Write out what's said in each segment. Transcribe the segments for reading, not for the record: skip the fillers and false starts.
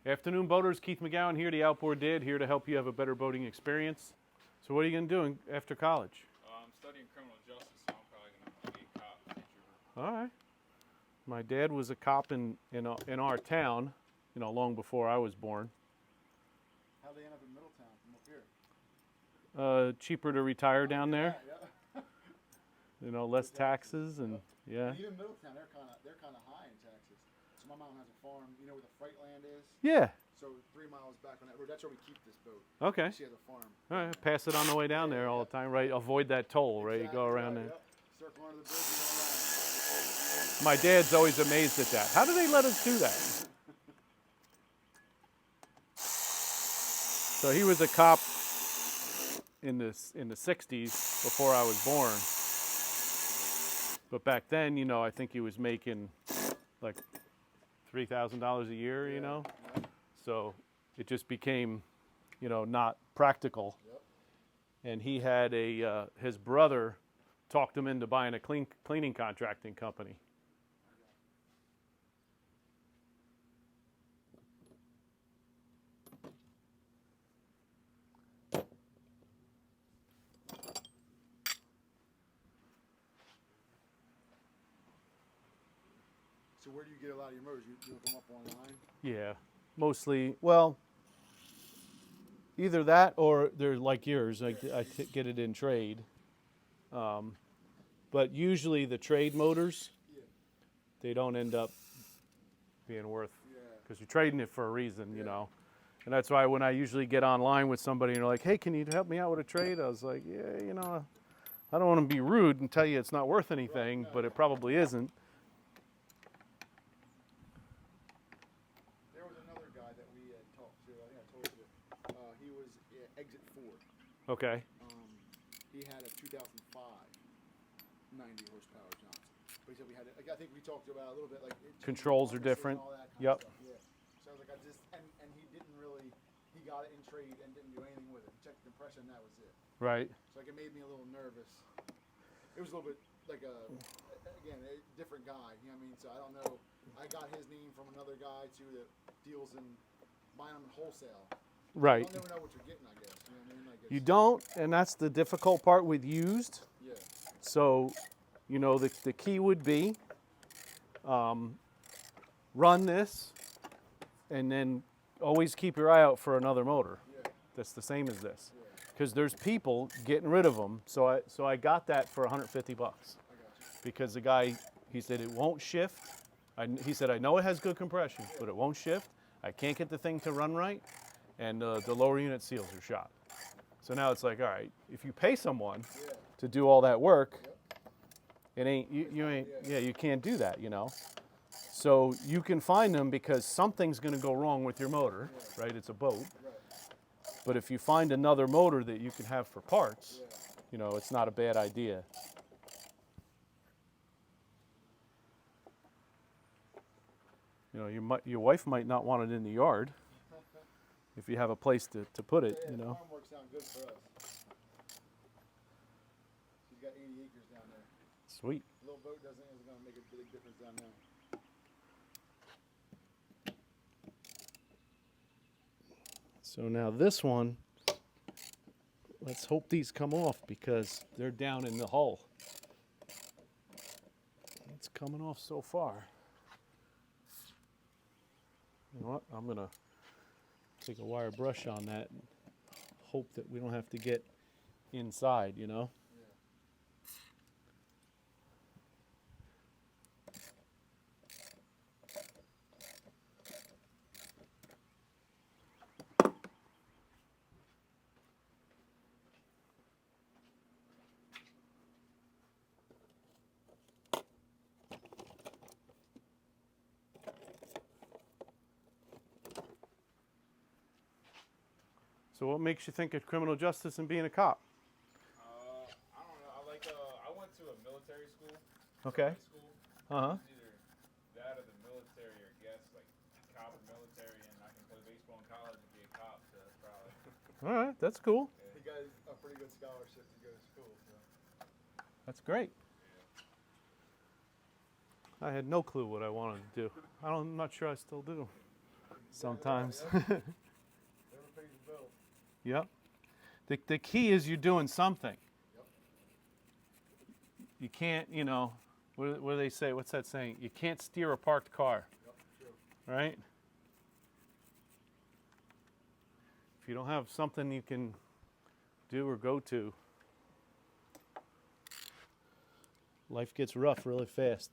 Afternoon boaters, Keith McGowan here, the Outboard Dad, here to help you have a better boating experience. So what are you going to do after college? I'm studying criminal justice, so I'm probably going to be a cop. All right. My dad was a cop in our town, long before I was born. How'd they end up in Middletown from up here? Cheaper to retire down there. Yeah. Less taxes and yeah. And even Middletown, they're kind of high in taxes. So my mom has a farm. You know where the freight land is? Yeah. So 3 miles back on that road, that's where we keep this boat. Okay. She has a farm. All right. Pass it on the way down there all the time, right? Avoid that toll, right? You go around there. Yep. Circle under the bridge and go around. My dad's always amazed at that. How do they let us do that? So he was a cop in the 60s before I was born. But back then, I think he was making like $3,000 a year, Yeah. So it just became, not practical. Yep. And he had his brother talked him into buying a cleaning contracting company. So where do you get a lot of your motors? You look them up online? Yeah, mostly. Well, either that or they're like yours. I get it in trade. But usually the trade motors, Yeah. they don't end up being worth, Yeah. because you're trading it for a reason, Yeah. And that's why when I usually get online with somebody and they're like, hey, can you help me out with a trade? I was like, yeah, I don't want to be rude and tell you it's not worth anything, Right, no. but it probably isn't. There was another guy that we had talked to. I think I told you. He was Exit 4. Okay. He had a 2005 90 horsepower Johnson. But he said we had, I think we talked about a little bit, like Controls are different. And all that kind Yep. of stuff. Yeah. So I was like, and he didn't really, he got it in trade and didn't do anything with it. He checked the compression, that was it. Right. So like it made me a little nervous. It was a little bit like again, a different guy. You know what I mean? So I don't know. I got his name from another guy too that deals in buying them in wholesale. Right. You'll never know what you're getting, I guess. You know what I mean? Like You don't, and that's the difficult part with used. Yeah. So, the key would be run this, and then always keep your eye out for another motor Yeah. that's the same as this, Yeah. because there's people getting rid of them. So I got that for $150 I got you. because the guy, he said it won't shift. He said I know it has good compression, but it won't shift. I can't get the thing to run right, and the lower unit seals are shot. So now it's like, all right, if you pay someone Yeah. to do all that work, Yep. it ain't you can't do that, So you can find them because something's going to go wrong with your motor, right? It's a boat. Right. But if you find another motor that you can have for parts, Yeah. it's not a bad idea. Your wife might not want it in the yard if you have a place to put it, Yeah, the farm works out good for us. She's got 80 acres down there. Sweet. A little boat isn't going to make a big difference down there. So now this one, let's hope these come off because they're down in the hull. It's coming off so far. You know what? I'm going to take a wire brush on that and hope that we don't have to get inside, So what makes you think of criminal justice and being a cop? I don't know. I went to a military school. Okay. High school. Uh-huh. It's either that or the military or guess like cop or military, and I can play baseball in college and be a cop. So that's probably. All right, that's cool. He got a pretty good scholarship to go to school. So. That's great. I had no clue what I wanted to do. I'm not sure I still do. sometimes. Never pays the bill. Yep. The key is you're doing something. Yep. You can't, you know, what do they say? What's that saying? You can't steer a parked car, Yep. True. right? If you don't have something you can do or go to, life gets rough really fast.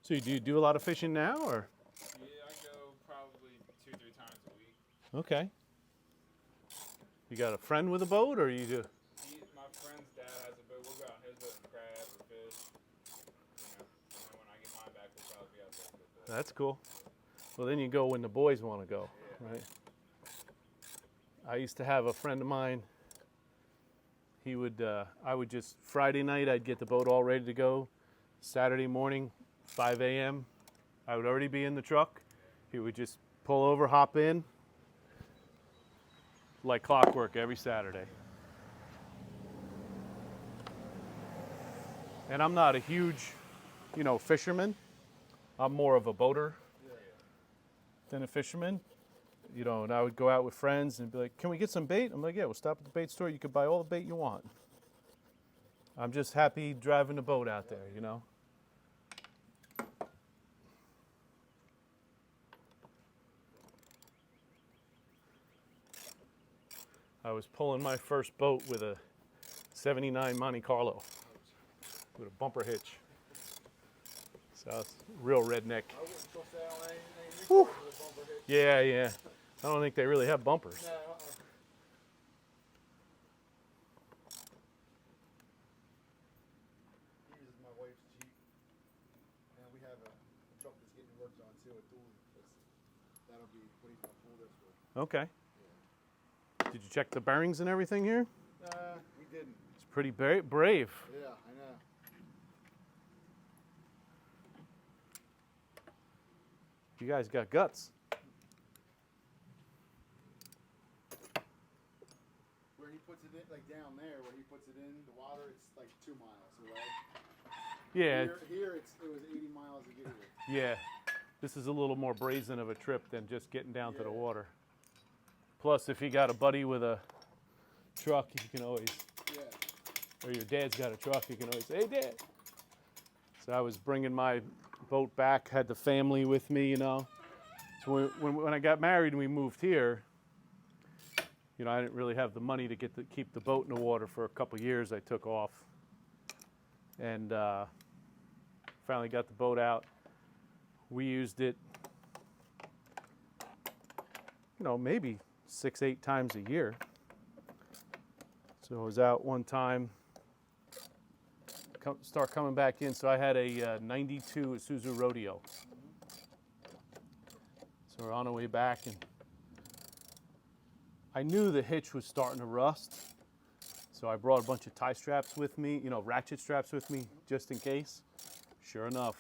So do you do a lot of fishing now, or? Yeah, I go probably 2-3 times a week. Okay. You got a friend with a boat, or you do? My friend's dad has a boat. We'll go out on his boat and crab or fish. You know, and then when I get mine back, we'll probably be out there with the That's cool. Well, then you go when the boys want to go, Yeah. right? I used to have a friend of mine. He would, I would just, Friday night, I'd get the boat all ready to go. Saturday morning, 5 a.m., I would already be in the truck. He would just pull over, hop in, like clockwork every Saturday. And I'm not a huge, you know, fisherman. I'm more of a boater than a fisherman. You know, and I would go out with friends and be like, can we get some bait? I'm like, yeah, we'll stop at the bait store. You can buy all the bait you want. I'm just happy driving the boat out there, you know. I was pulling my first boat with a 79 Monte Carlo with a bumper hitch. So it's real redneck. I wouldn't trust that on any Whew. with a bumper hitch. Yeah, yeah. I don't think they really have bumpers. No, He uses my wife's Jeep, and we have a truck that's getting worked on too, a dually. That'll be what he's gonna pull this with. Okay. Did you check the bearings and everything here? We didn't. It's pretty brave. Yeah, I know. You guys got guts. Where he puts it in, like down there, where he puts it in the water, it's like 2 miles away. Yeah, Here it was 80 miles to get here. yeah. This is a little more brazen of a trip than just getting down to the water. Plus, if you got a buddy with a truck, you can always, Yeah. or your dad's got a truck, you can always say, hey, Dad. So I was bringing my boat back, had the family with me, you know. So when I got married and we moved here, you know, I didn't really have the money to keep the boat in the water for a couple years. I took off and finally got the boat out. We used it, you know, maybe 6-8 times a year. So I was out one time, start coming back in. So I had a 92 Isuzu Rodeo. So we're on our way back, and I knew the hitch was starting to rust. So I brought a bunch of tie straps with me, you know, ratchet straps with me, just in case. Sure enough,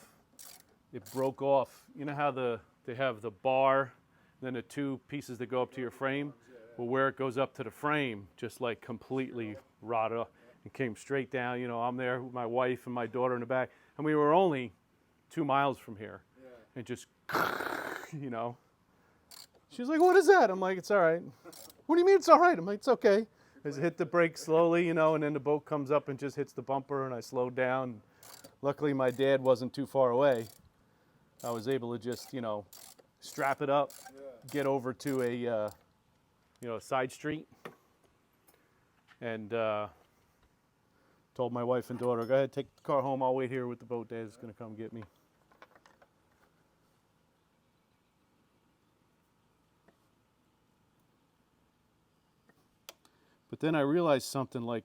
it broke off. You know how they have the bar, then the 2 pieces that go up to your frame? Well, where it goes up to the frame, just like completely rotted off and came straight down. You know, I'm there with my wife and my daughter in the back, and we were only 2 miles from here. Yeah. And just, you know. She's like, what is that? I'm like, it's all right. What do you mean it's all right? I'm like, it's okay. I just hit the brake slowly, you know, and then the boat comes up and just hits the bumper, and I slowed down. Luckily, my dad wasn't too far away. I was able to just, you know, strap it up, get over to a, you know, a side street, and told my wife and daughter, go ahead, take the car home. I'll wait here with the boat. Dad's going to come get me. But then I realized something like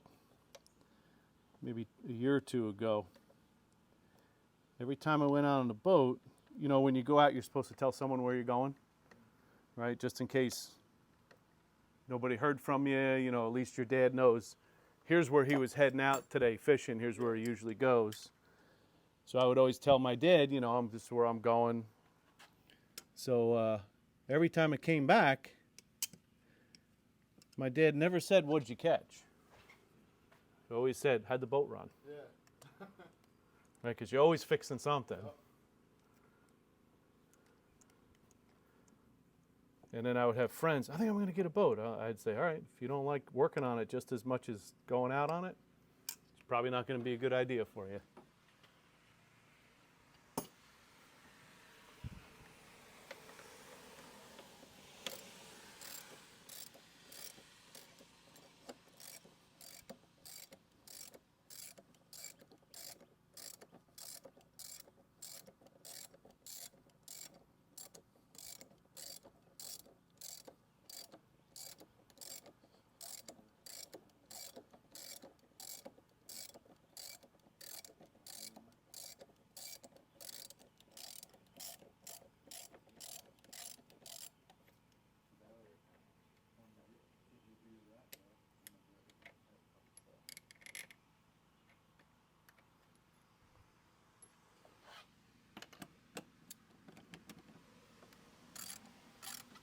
maybe a year or 2 ago. Every time I went out on the boat, you know, when you go out, you're supposed to tell someone where you're going, right? Just in case nobody heard from you, you know, at least your dad knows. Here's where he was heading out today fishing. Here's where he usually goes. So I would always tell my dad, you know, I'm just where I'm going. So every time it came back, my dad never said, "What'd you catch?" He always said, "How'd the boat run?" Yeah. Right, because you're always fixing something. Yep. And then I would have friends, I think I'm going to get a boat. I'd say, all right, if you don't like working on it just as much as going out on it, it's probably not going to be a good idea for you.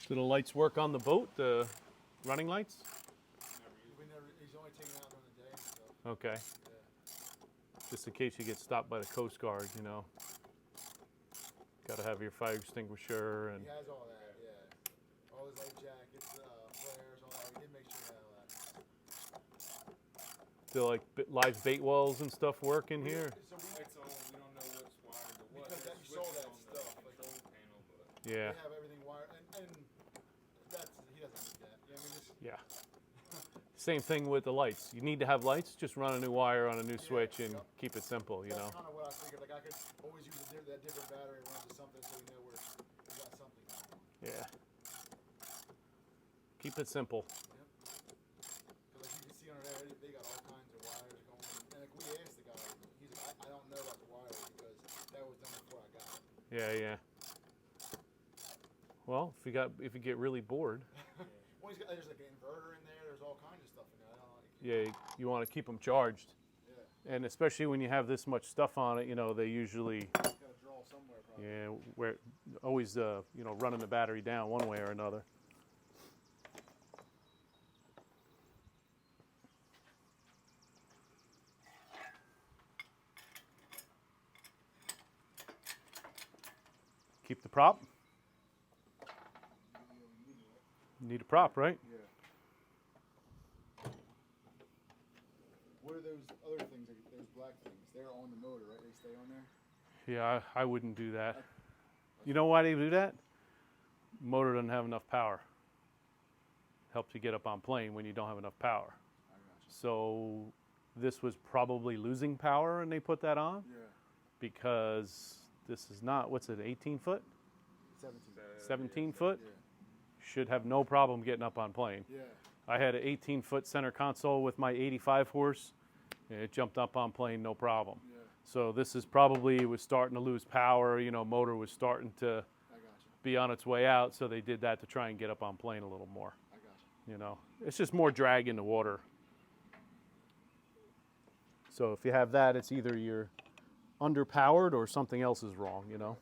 Do the lights work on the boat, the running lights? He's only taking out during the day and stuff. Okay. Yeah. Just in case you get stopped by the Coast Guard, you know. Got to have your fire extinguisher and He has all that, yeah. All his life jackets, flares, all that. He did make sure he had all that. do like live bait wells and stuff work in here. So It's all, we don't know what's wired to what. Because There's you saw switches that on stuff, the like- control panel, but Yeah, we have everything wired, and that's, he doesn't need that. You know what I mean? Just, yeah. Same thing with the lights. You need to have lights, just run a new wire on a new switch and yep. keep it simple, you know. That's kind of what I figured. Like I could always use that different battery run to something so we know we got something going on. Yeah. Keep it simple. Because like you can see under there, they got all kinds of wires going. And like we asked the guy, he's like, I don't know about the wires because that was done before I got it. Yeah, yeah. Well, if you get really bored, Well, there's like an inverter in there. There's all kinds of stuff in there. I don't know. yeah, you want to keep them charged. Yeah. And especially when you have this much stuff on it, you know, they usually, Got to draw somewhere probably. yeah, where always, you know, running the battery down one way or another. Keep the prop. You need a prop, right? Yeah. What are those other things, like those black things? They're on the motor, right? They stay on there? Yeah, I wouldn't do that. You know why they do that? Motor doesn't have enough power. Helps you get up on plane when you don't have enough power. I got you. So this was probably losing power and they put that on Yeah. because this is not, what's it, 18 foot? 17. 17 foot? Yeah. Should have no problem getting up on plane. Yeah. I had an 18-foot center console with my 85 horse, and it jumped up on plane, no problem. Yeah. So this is probably, was starting to lose power, you know, motor was starting to I got you. be on its way out, so they did that to try and get up on plane a little more, I got you. you know. It's just more drag in the water. So if you have that, it's either you're underpowered or something else is wrong, you know.